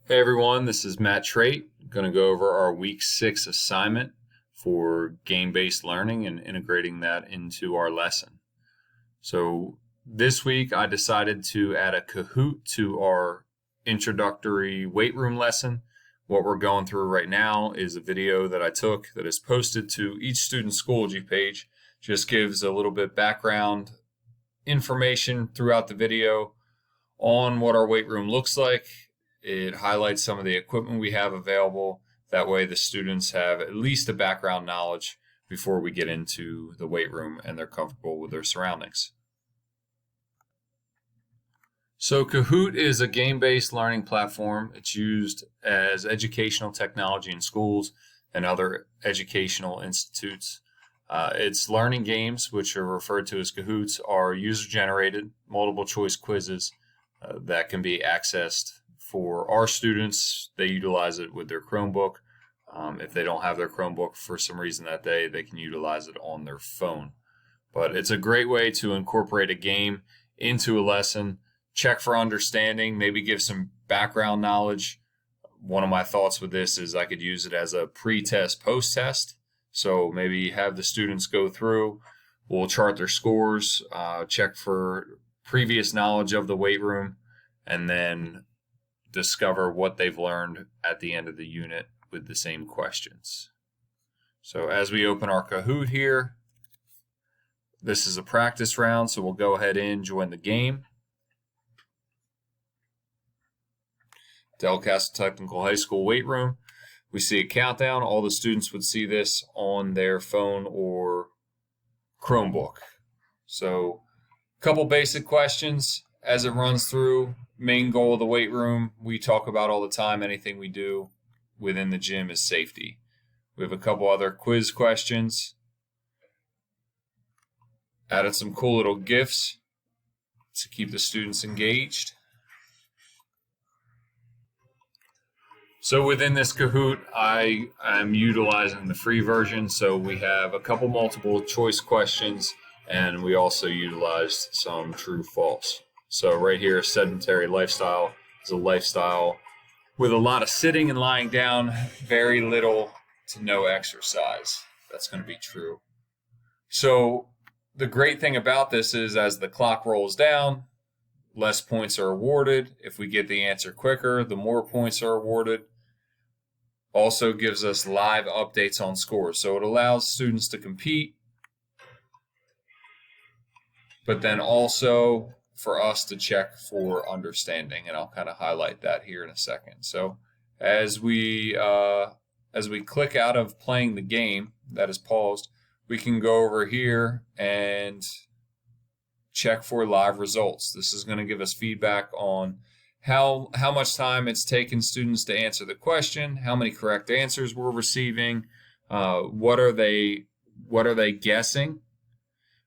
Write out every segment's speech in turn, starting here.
Hey everyone, this is Matt Trait. Going to go over our week 6 assignment for game-based learning and integrating that into our lesson. So this week I decided to add a Kahoot to our introductory weight room lesson. What we're going through right now is a video that I took that is posted to each student's Schoology page. Just gives a little bit background information throughout the video on what our weight room looks like. It highlights some of the equipment we have available. That way the students have at least a background knowledge before we get into the weight room and they're comfortable with their surroundings. So Kahoot is a game-based learning platform. It's used as educational technology in schools and other educational institutes. Its learning games, which are referred to as Kahoots, are user-generated multiple choice quizzes that can be accessed. For our students, they utilize it with their Chromebook. If they don't have their Chromebook for some reason that day, they can utilize it on their phone. But it's a great way to incorporate a game into a lesson, check for understanding, maybe give some background knowledge. One of my thoughts with this is I could use it as a pre-test, post-test. So maybe have the students go through, we'll chart their scores, check for previous knowledge of the weight room, and then discover what they've learned at the end of the unit with the same questions. So as we open our Kahoot here, this is a practice round, so we'll go ahead and join the game. Delcastle Technical High School weight room. We see a countdown. All the students would see this on their phone or Chromebook. So a couple basic questions as it runs through. Main goal of the weight room, we talk about all the time, anything we do within the gym is safety. We have a couple other quiz questions. Added some cool little GIFs to keep the students engaged. So within this Kahoot, I am utilizing the free version. So we have a couple multiple choice questions, and we also utilized some true false. So right here, sedentary lifestyle is a lifestyle with a lot of sitting and lying down, very little to no exercise. That's going to be true. So the great thing about this is as the clock rolls down, less points are awarded. If we get the answer quicker, the more points are awarded. Also gives us live updates on scores. So it allows students to compete, but then also for us to check for understanding, and I'll kind of highlight that here in a second. So as we click out of playing the game that is paused, we can go over here and check for live results. This is going to give us feedback on how much time it's taken students to answer the question, how many correct answers we're receiving, what are they guessing.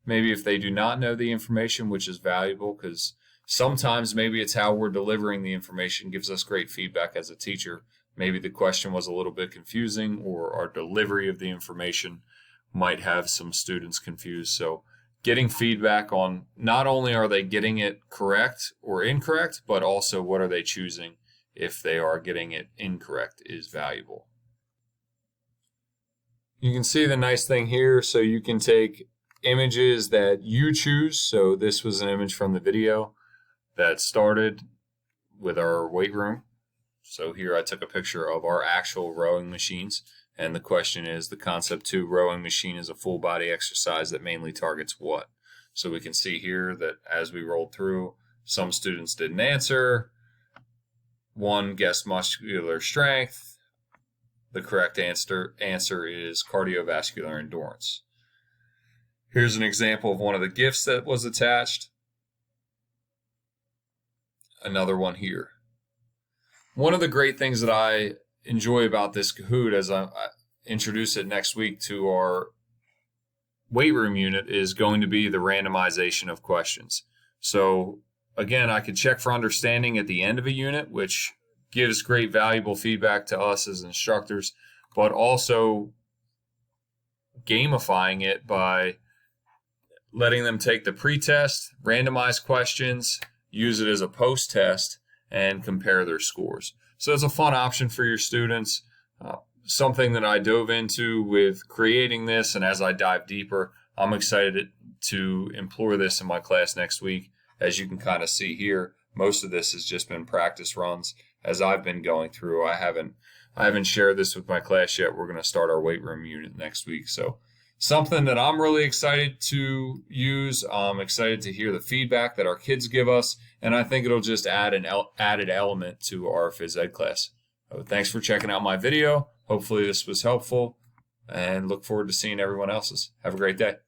Maybe if they do not know the information, which is valuable because sometimes maybe it's how we're delivering the information gives us great feedback as a teacher. Maybe the question was a little bit confusing or our delivery of the information might have some students confused. So getting feedback on not only are they getting it correct or incorrect, but also what are they choosing if they are getting it incorrect is valuable. You can see the nice thing here, so you can take images that you choose. So this was an image from the video that started with our weight room. So here I took a picture of our actual rowing machines, and the question is, the concept 2 rowing machine is a full body exercise that mainly targets what? So we can see here that as we rolled through, some students didn't answer. One guessed muscular strength. The correct answer is cardiovascular endurance. Here's an example of one of the GIFs that was attached. Another one here. One of the great things that I enjoy about this Kahoot as I introduce it next week to our weight room unit is going to be the randomization of questions. So again, I could check for understanding at the end of a unit, which gives great valuable feedback to us as instructors, but also gamifying it by letting them take the pre-test, randomized questions, use it as a post-test, and compare their scores. So it's a fun option for your students. Something that I dove into with creating this, and as I dive deeper, I'm excited to employ this in my class next week. As you can kind of see here, most of this has just been practice runs as I've been going through. I haven't shared this with my class yet. We're going to start our weight room unit next week. So something that I'm really excited to use. I'm excited to hear the feedback that our kids give us, and I think it'll just add an added element to our phys ed class. So thanks for checking out my video. Hopefully this was helpful, and look forward to seeing everyone else's. Have a great day.